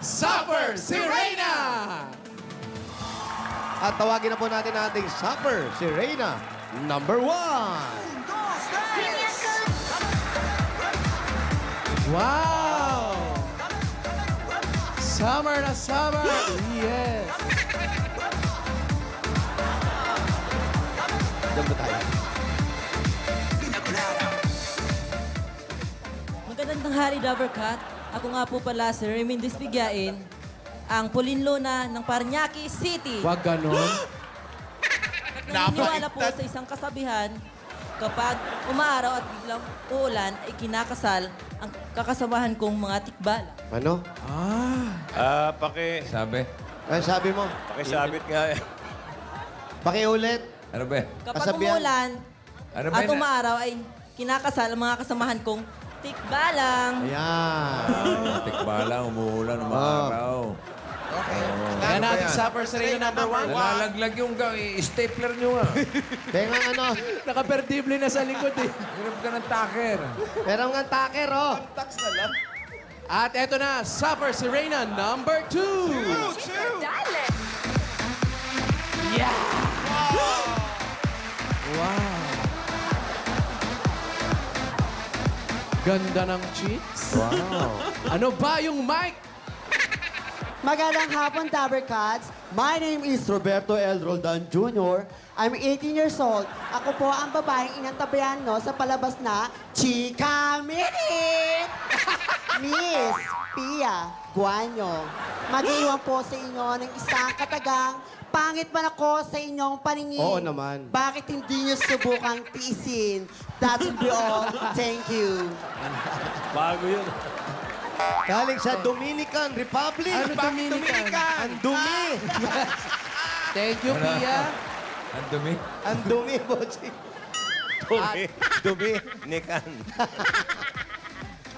Supper si Reyna! At tawagin na po natin ang ating supper, si Reyna, number 1. Wow! Summer na summer! Yes! Diyan ba tayo? Magandang tanghali, Dabarkat. Ako nga po pala si Remindis Bigyain, ang Pulinlona ng Paranaque City. Wag ganon. Naniniwala po sa isang kasabihan, kapag umaaraw at biglang uulan, ay kinakasal ang kakasamahan kong mga tikbala. Ano? Sabi. Ano sabi mo? Pakisabit nga. Pakiulit. Ano ba? Kapag Kasabihan. umulan Ano ba at yun? umaaraw, ay kinakasal ang mga kasamahan kong tikbalang. Ayan. Tikbalang, umuulan, umaraw. Yan ang ating supper si Reyna number 1. Nalalaglag yung stapler nyo nga. Kaya nga ano, Nakaperdible na sa likod eh. Hirap ka ng taker. meron nga taker, oh. At eto na, supper si Reyna number 2. Yeah! Wow! Ganda ng cheeks. Wow. Ano ba yung mic? Magandang hapon, Dabarkats. My name is Roberto L. Roldan Jr. I'm 18 years old. Ako po ang babaeng inantabayan no sa palabas na Chika Minute! Miss Pia Guanyo. Mag-iwan po sa inyo ng isang katagang pangit man ako sa inyong paningin. Oo naman. Bakit hindi niyo subukang tiisin? That will be all. Thank you. Bago yun. Galing sa Dominican Republic. Ano Dominican? Ang dumi. Thank you, Pia. Ang dumi. Ang dumi, bossing. Dumi. Nikan.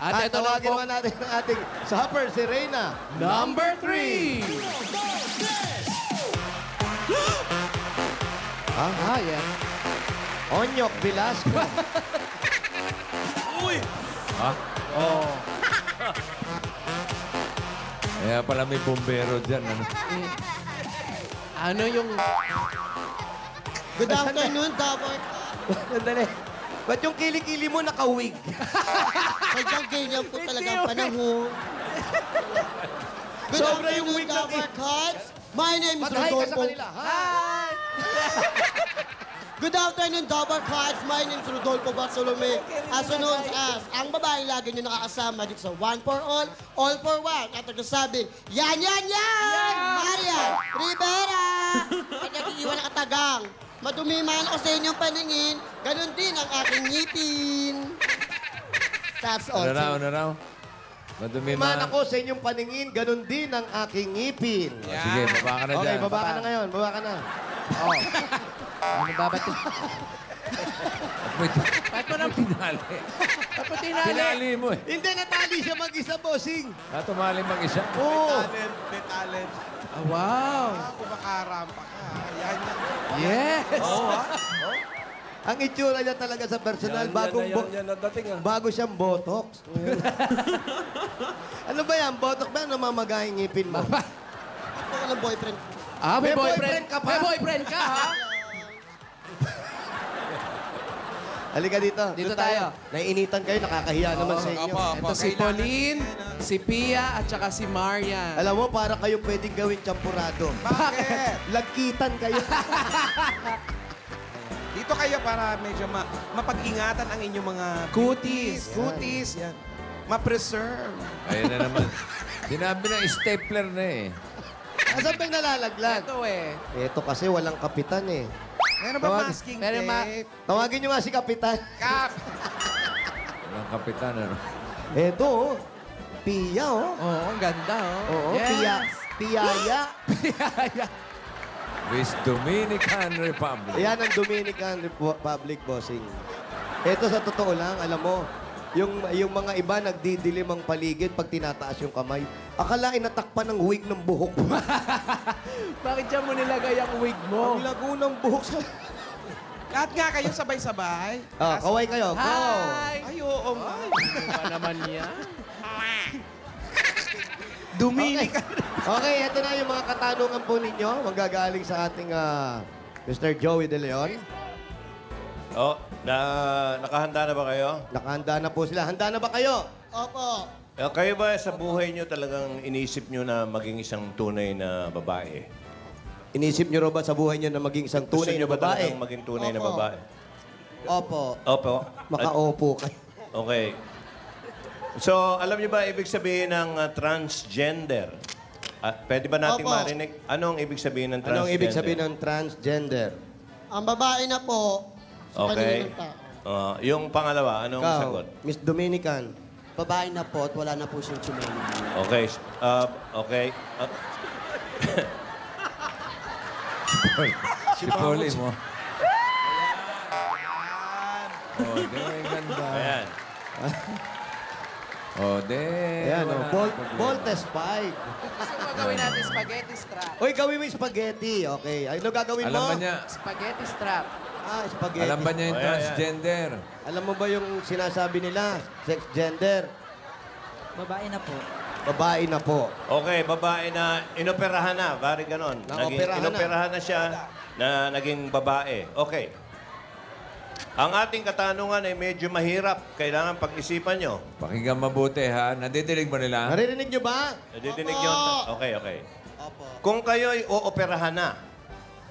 At At eto na tawagin po, naman natin ang ating supper, si Reyna. number 3. Ah, yeah. Onyok Velasco. Ha? Oo. Kaya pala may bombero dyan. Ano? Ano yung... Good afternoon, Dabarkats. Sandali. Ba't yung kilikili mo naka-wig? Hanggang ganyan po talagang panahon. Good Sobra yung afternoon, wig ng- Dabarkats. My name is Mag-hi ka sa Rodolfo. kanila. Hi! Good afternoon, Dabarkats. My name is Rodolfo Bartolome. Also known as ang babaeng lagi niyo nakakasama dito sa One for All for One. At nagsasabi, yan, yan, yan! Maria Rivera! At nag-iiwan ng katagang. Madumi man ako sa inyong paningin, ganun din ang aking ngipin. That's all. Ano raw, ano raw? Madumi Man man. ako sa inyong paningin, ganun din ang aking ngipin. Sige, baba ka na Okay, dyan. baba ka na ngayon. Baba ka na. Oh. Ano ba ba't? Ba't mo nang pinali? Ba't mo tinali? Pinali mo eh. Hindi, natali siya mag-isa, bossing. Tumali mag-isa. Oo. Ah, wow. Kumakarampa ka. Yan yan. Yes. Ang itsura niya talaga sa personal, bago siyang botox. Ano ba yan? Botox ba? Namamagay ang ngipin mo? Ako ng boyfriend. Ah, may May boyfriend boyfriend ka pa? May boyfriend ka, ha? Halika dito. Dito Doon tayo. Naiinitan kayo, nakakahiya naman sa inyo. Ito si Pauline, si Pia, at saka si Marian. Alam mo, para kayo pwedeng gawin champurado. Bakit? Lagkitan kayo. Dito kayo para medyo mapag-ingatan ang inyong mga Kutis. Kutis. Yan. Ma-preserve. Ayun na naman. Sinabi ng stapler na eh. Asan ba yung nalalaglag? Ito eh. Ito kasi walang kapitan eh. Meron ba Tawag- masking Pero tape? Tawagin nyo nga si kapitan. Kap! Walang kapitan, ano? Ito oh. Pia oh. Oo, ang ganda, oh. Oo, Yes. Piyaya. West Dominican Republic. Yan ang Dominican Republic, bossing. Ito sa totoo lang, alam mo, yung mga iba nagdidilim ang paligid pag tinataas yung kamay. Akalain natakpan ng wig ng buhok. Bakit dyan mo nilagay ang wig mo? Ang lago ng buhok sa... Lahat nga kayo sabay-sabay. Ah, kaway kayo. Go! Hi! Ay, oo nga. Ano ba naman yan? Dominican. Okay, ito na yung mga katanungan po ninyo. Manggagaling sa ating Mr. Joey De Leon. Oh, nakahanda na ba kayo? Nakahanda na po sila. Handa na ba kayo? Opo. Kayo ba sa buhay nyo talagang inisip nyo na maging isang tunay na babae? Inisip niyo ba sa buhay niyo na maging isang Gusto tunay nyo na ba babae? talagang maging tunay na Opo. babae? Opo. Opo. Makaupo kayo. Okay. So, alam niyo ba ibig sabihin ng transgender? Pwede ba nating Opo. marinig? Anong ibig sabihin ng transgender? Anong ibig sabihin ng transgender? Ang babae na po sa Okay. kaninang tao. Yung pangalawa, anong Ikaw, sagot? Miss Dominican. Babae na po at wala na po siyang chumeli. Okay. Okay. Si Polly mo. Oh, de, ganda. Ayan. Oh, de. Ayan, wala oh. na problema. Voltes 5. Gusto mo gawin natin spaghetti strap. Uy, gawin mo yung spaghetti. Okay. Ano gagawin Alam mo? ba niya? Spaghetti strap. Spaghetti. Alam ba niya yung Oh, yeah, yeah. transgender? Alam mo ba yung sinasabi nila? Sex gender. Babae na po. Babae na po. Okay, babae na inoperahan na. Bari ganon. Inoperahan na siya na naging babae. Okay. Ang ating katanungan ay medyo mahirap. Kailangan pag-isipan nyo. Pakinggan mabuti, ha? Nadidinig mo nila? Naririnig niyo ba? Nadidinig nyo? Okay, okay. Opo. Kung kayo ay ooperahan na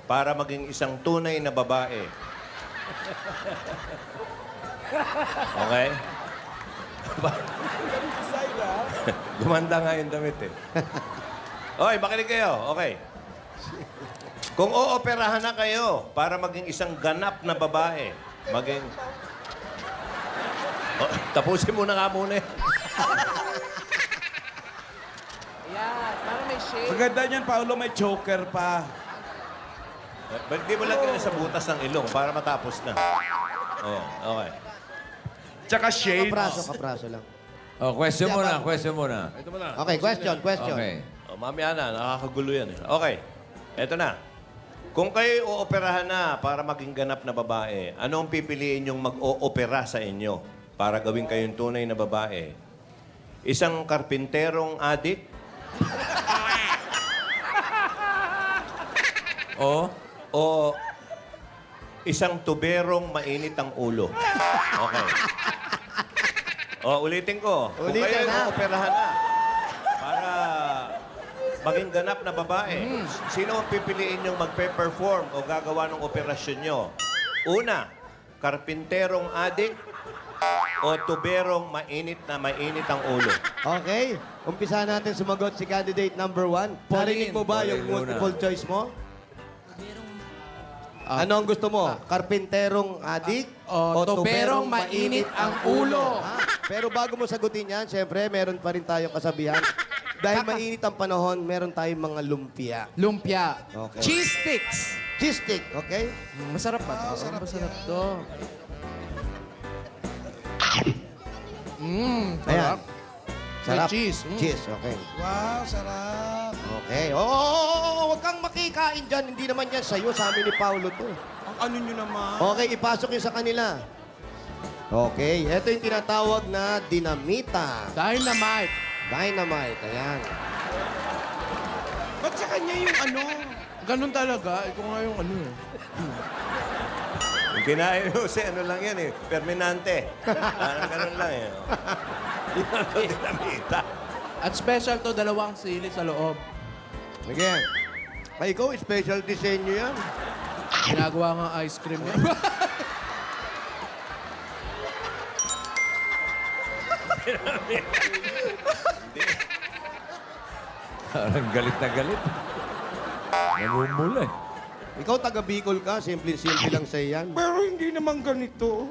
para maging isang tunay na babae. Okay? Gumanda nga yung damit eh. Okay, makinig kayo. Okay. Kung ooperahan na kayo para maging isang ganap na babae, maging... Oh, tapusin muna nga muna eh. Ayan, parang may shape. Maganda niyan, Paolo, may choker pa. Ba't di mo lagyan sa butas ng ilong para matapos na? Oh, okay. Tsaka shades. Kapraso lang. Oh, question muna, question muna. Okay, question. Okay. Oh, mamaya na, nakakagulo yan eh. Okay, eto na. Kung kayo ooperahan na para maging ganap na babae, ano ang pipiliin yung mag-oopera sa inyo para gawin kayong tunay na babae? Isang karpinterong adik Oh, o isang tuberong mainit ang ulo? Okay. Ulitin ko. Kung Ulitin kayo na. ooperahan na para maging ganap na babae, sino ang pipiliin yung magpe-perform o gagawa ng operasyon nyo? Una, karpinterong adik o tuberong mainit ang ulo? Okay. Umpisa natin sumagot si candidate number 1. Narinig mo ba yung Pauline muna. multiple choice mo? Merong Ano ang gusto mo? Karpinterong adik? O tuberong mainit ang ulo. Pero bago mo sagutin yan, siyempre, meron pa rin tayong kasabihan. Dahil mainit ang panahon, meron tayong mga lumpia. Lumpia. Okay. Cheese sticks. Cheese stick, okay? Masarap ba to? Masarap to. Ayan. Sarap. May cheese. Cheese, okay. Wow, sarap. Okay. Oh, huwag kang makikain dyan. Hindi naman yan sa'yo. Sa amin ni Paulo to. Ang ano nyo naman. Okay, ipasok yun sa kanila. Okay, ito yung tinatawag na dinamita. Dynamite. Dynamite, ayan. Ba't sa kanya yung ano? Ganun talaga. Ito nga yung ano eh. Yung kinain mo si ano lang yan eh, permanente. Ganun lang eh. Yan ang dinamita. At special to, 2 sili sa loob. Again. Ay, ikaw, special disenyo yan. Ginagawa nga ice cream yan. parang galit na galit. Namumula eh. Ikaw, taga Bicol ka. Simple-simple lang sa'yo yan. Pero hindi naman ganito.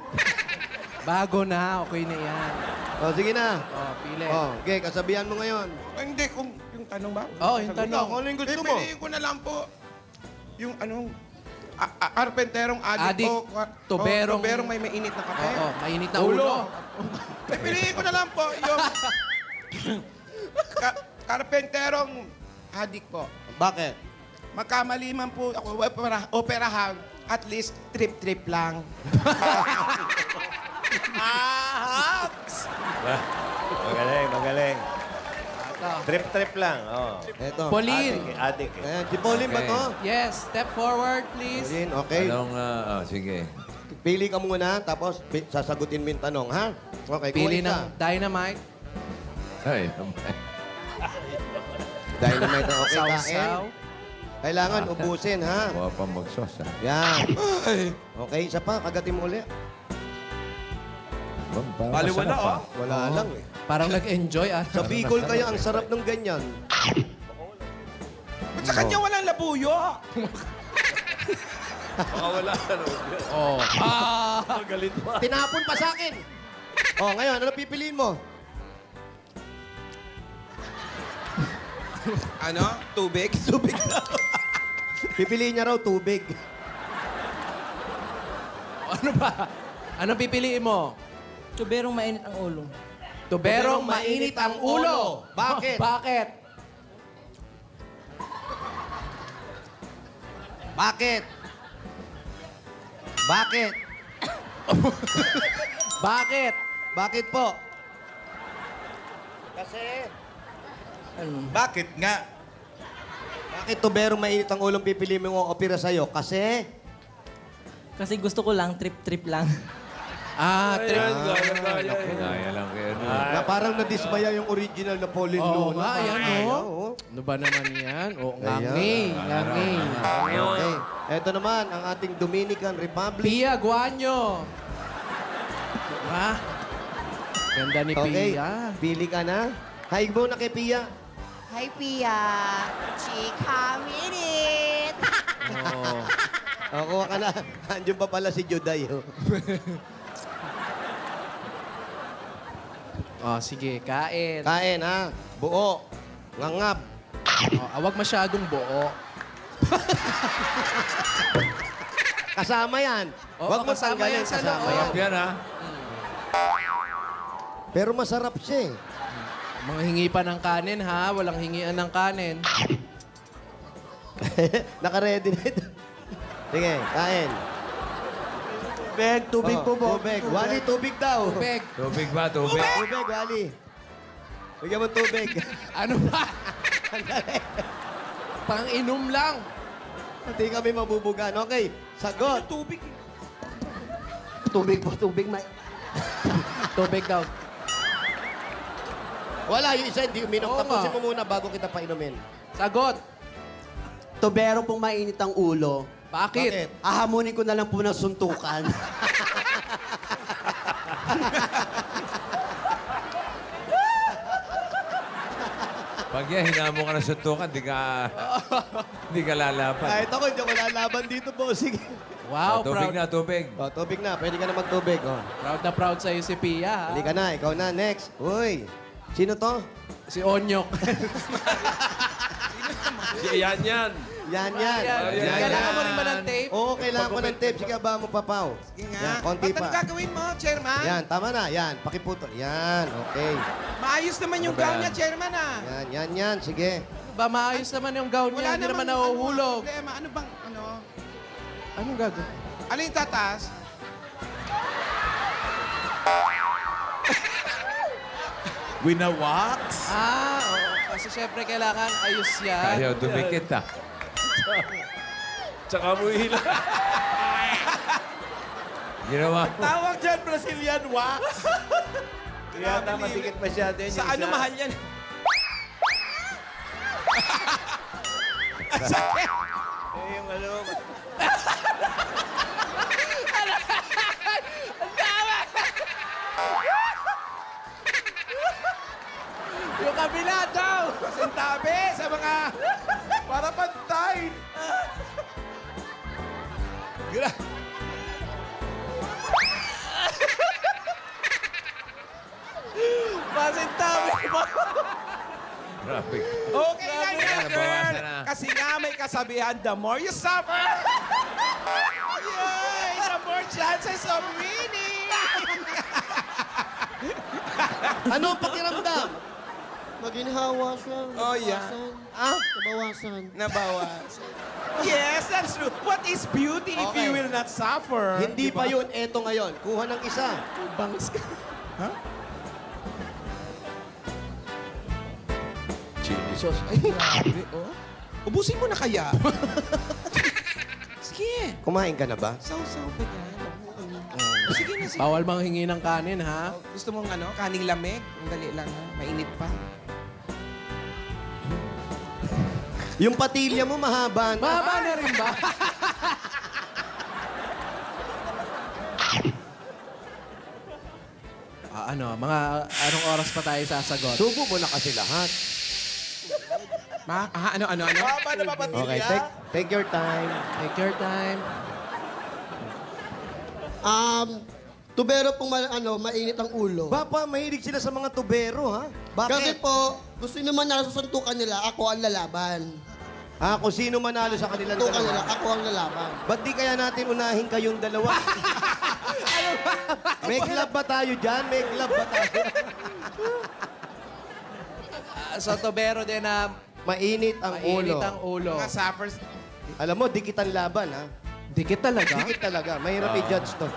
Bago na, okay na yan. O, sige na. Pili. Okay, kasabihan mo ngayon. Hindi, kung yung tanong ba? Yung Ikaw, tanong. kung ano yung gusto mo? Pipiliin ko na lang po yung anong karpenterong adik, Adik, tuberong- tuberong may mainit na kape. Oo, mainit na ulo. Pipiliin ko na lang po yung karpenterong adik po. Bakit? Magkamali man po ako operahan, at least trip-trip lang. Magaling, magaling. Trip-trip lang. Oh. Eto. Pauline. Adik eh. Ayan, si Pauline ba Okay. to? Yes, step forward, please. Pauline, okay. Anong, sige. Pili ka muna, tapos sasagutin mo yung tanong, ha? Okay, Pili kuha isa. ng dynamite. Ay, Dynamite na okay, kain. Sausaw. Kailangan ubusin, ha? buha pa magsos, ha? Yan. Okay, isa pa. Kagatin mo ulit. Baliwala, oh. Wala lang eh. Parang nag-enjoy ah. Sa Bicol kaya ang sarap ng ganyan. Ba't sa kanya walang labuyo? Oh. Tinapon pa sa akin. Oh, ngayon, ano pipiliin mo? Ano? Tubig? Tubig daw. Pipiliin niya raw tubig. Ano ba? Ano pipiliin mo? Tuberong mainit ang ulo. Tuberong mainit ang ulo. Bakit? Bakit? Bakit? Bakit? Bakit? Bakit po? Bakit nga? Bakit tuberong mainit ang ulong pipiliin mo opera sa'yo? Kasi? Kasi gusto ko lang, trip-trip lang. Trip. Kaya lang kayo. Na parang nadismaya yung original na Pauline Oo Luna. nga, yan Ay, o. oo. Ano ba naman yan? O, Ayan. ngangi. Okay. Ito naman, ang ating Dominican Republic. Pia Guanyo. Ha? Ganda ni Okay, Pia. pili ka na. Haig muna kay Pia. Hi, Pia. Chika minute. Oh. Kuha ka na. Andiyan pa pala si Juday. Oh. Sige, kain. Kain, ha? Buo. Ngangab. Awag masyadong buo. Kasama yan. Oo, Huwag mo kasama tanggalin. yan sa Kasama loob. yan. Sarap yan, ha? Pero masarap siya eh. Mga hingi pa ng kanin, ha? Walang hingian ng kanin. Naka-ready na ito. Sige, kain. Tubig po po. Tubig. Wally, tubig daw. Tubig. Tubig ba? Tubig? Tubig, Wally. Bigyan mo tubig. Ano ba? Pang-inom lang. Hindi kami mabubugan. Okay, sagot. Tubig. Tubig po, tubig. Tubig daw. Wala, yung isa hindi uminom. Oo Tapusin nga. mo muna bago kita painumin. Sagot. Tubero pong mainit ang ulo. Bakit? Ahamunin ko na lang po ng suntukan. Pag yan, hinamo ka na suntukan, di ka lalaban. Kahit ako, hindi ako lalaban dito po. Sige. Wow, Tubig proud. na, tubig. Tubig na. Pwede ka na magtubig. Proud na proud sa'yo si Pia, ha? Halika na. Ikaw na. Next. Uy. Sino to? Si Onyok. Yan, yan. Kailangan mo rin ba ng tape? Oo, kailangan ko ng tape. Sige, ba mo pa, Pao. Sige nga. Yan, konti Ba't ano pa. gagawin mo, Chairman? Yan, tama na. Yan, pakiputol. Yan, okay. Maayos naman yung Ano ba gown yan? niya, Chairman, ah. Yan. Sige. Ba, maayos naman yung gown niya. Hindi naman nahuhulog. problema. Ano bang, ano? Anong gagawin? Ano yung tataas? Winawax? Oo. Kasi syempre kailangan ayos yan. Ayaw, dumikit, ha? Tsaka mo hila. Ginawa mo. Tawag dyan, Brazilian wax. Yata masikip masyado yun. Sa yung ano isa. mahal yan? Ang sakit. Yung ano, Yung kabila daw! Pasintabi sa mga... Para pantay. Pasintabi mo! Traffic. Okay lang yan, girl. Nabawasan na. Kasi nga may kasabihan, the more you suffer, yay, the more chances of winning. Ano ang pakiramdam? Maginhawa siya. Oh, yeah. Nabawasan. Nabawas. Yes, that's true. What is beauty if Okay. you will not suffer? Hindi Diba? pa yun. Eto ngayon. Kuha ng isa. Bangs ka. chili. Sos, ay, grabe. Oh. Ubusin mo na kaya. Sige. Kumain ka na ba? Saw-saw pa yan. Sige na, sige. Bawal manghingi ng kanin, ha? Gusto mong kaning lamig? Ang dali lang ha. Mainit pa. Yung patilya mo mahaba na. Mahaba na rin ba? Anong oras pa tayo sasagot? Subo mo na kasi lahat. Ano? Okay, take your time. Take your time. Tubero pong mainit ang ulo. Bapa, mahilig sila sa mga tubero, ha? Kasi Bakit? po, gusto naman na susuntukan nila, ako ang lalaban. Kung sino manalo sa kanilang Suntukan nila, dalawa. ako ang lalaban. Ba't di kaya natin unahin kayong dalawa? May club ba tayo dyan? May club ba tayo? Sa tobero din na Mainit ang ulo. mainit ang ulo. Mga suffers. Alam mo, dikit ang laban, ha? Dikit talaga. Dikit talaga. Mahirap i-judge to.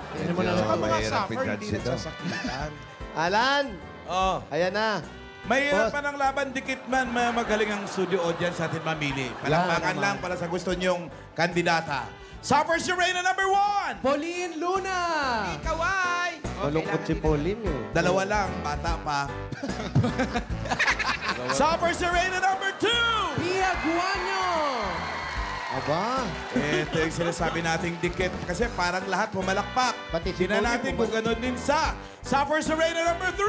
Tingnan mo na Medyo Saka mga mahirap suffer, i-judge hindi ito. nagsasakitan. Alan! Oh, Ayan na. mahirap Boss. pa ng laban, dikit man magaling ang studio audience natin mamili. Palakpakan naman. lang para sa gusto niyong kandidata. Suffers si Reyna number 1! Pauline Luna! Kaway! Malungkot si Pauline, eh. Dalawa lang, bata pa. Suffers si Reyna number 2! Pia Guanyo! Aba. Ito yung sinasabi nating dikit kasi parang lahat pumalakpak. Pati si Tingnan Pauline natin kung ganun din sa Suffers si Reyna number 3!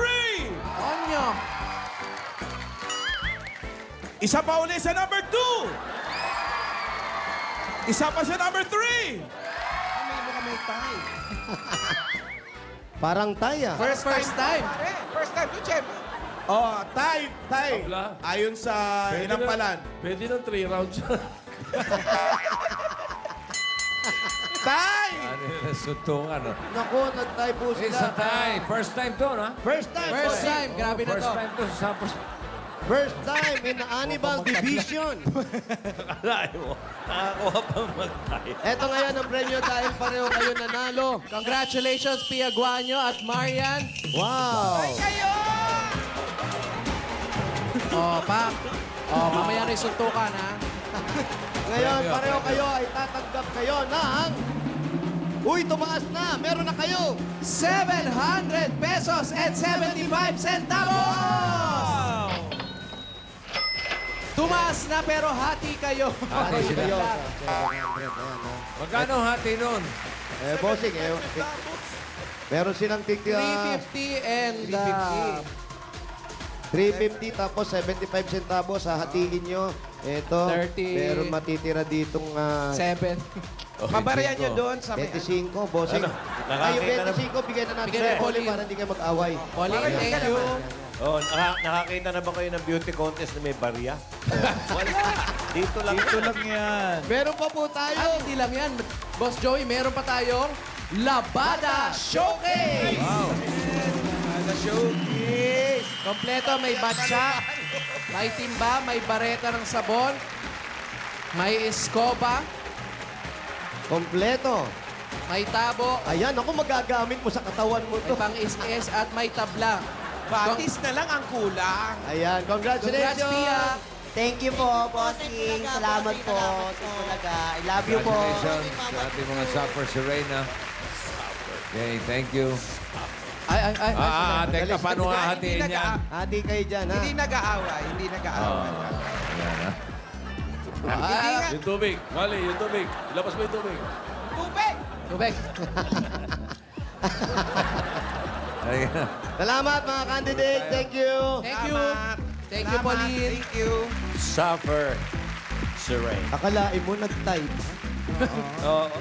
Onyo! Isa pa uli sa number 2! Isa pa sa number 3! May mukha may tie. Parang taya. First time. Pare, first time. Luchem. Oh, tay! Abla. Ayon sa inampalan. Pwede ng 3 rounds. Tay! Ano yun ang suntungan, no? Naku, nag-tie po Isa sila. tayo. First time to, no? First time. First boy. time. Grabe na First to. time to sa Suffers. First time in the Hannibal Division. Akalain mo, nakakuha pang mag-tie. Eto ngayon ang premyo dahil pareho kayo nanalo. Congratulations, Pia Guanyo at Marian. Wow! Oh, Pak. Oh, mamaya na yung suntukan, ha? Ngayon, pareho kayo ay tatanggap kayo ng... Uy, tumaas na! Meron na kayo! 700 pesos and 75 centavos! Tumaas na pero hati kayo. Hati kayo. Magkano hati nun? Bossing, meron silang 350 and 350 tapos 75 centavos hahatiin nyo. Ito, 30. meron matitira ditong 7. Mabarya nyo doon sa may... 25, bossing. Ano? Ay, yung Nakakita na- 25, bigay na natin Bigay na sa Pauline Pauline. para hindi kayo mag-away. Pauline, thank you. Oh, nakakita na ba kayo ng beauty contest na may barya? Wala. Dito lang. Ito lang yan. Meron pa po At tayo. hindi lang yan. Boss Joey, meron pa tayong Labada Showcase! Wow! Labada Showcase! Kompleto, may batsa, may timba, may bareta ng sabon, may escoba, Kompleto. may tabo, Ayan, ako magagamit mo sa katawan mo may to. pang-is-is at may tabla. Batis na lang ang kulang. Ayan, Congrats, congratulations. Pia! Thank you po, bossing. Salamat po. Talaga. I love you po. Congratulations sa ating mga Suffers si Reyna. Okay, thank you. Ay. Teka, paano hahatiin Hindi yan? Hati kayo dyan, ha? Hindi nag-aaway. Hindi nag-aaway. Ayan, ha? Hindi nga. Yung tubig. Mali, yung tubig. Ilabas mo yung tubig. Tubig! Tubek. Ayan. Salamat, mga candidate. Thank you. Thank you. Salamat. Thank you, Salamat. Pauline. Thank you. Suffer si Rain. Akalain mo nag-type. Oo.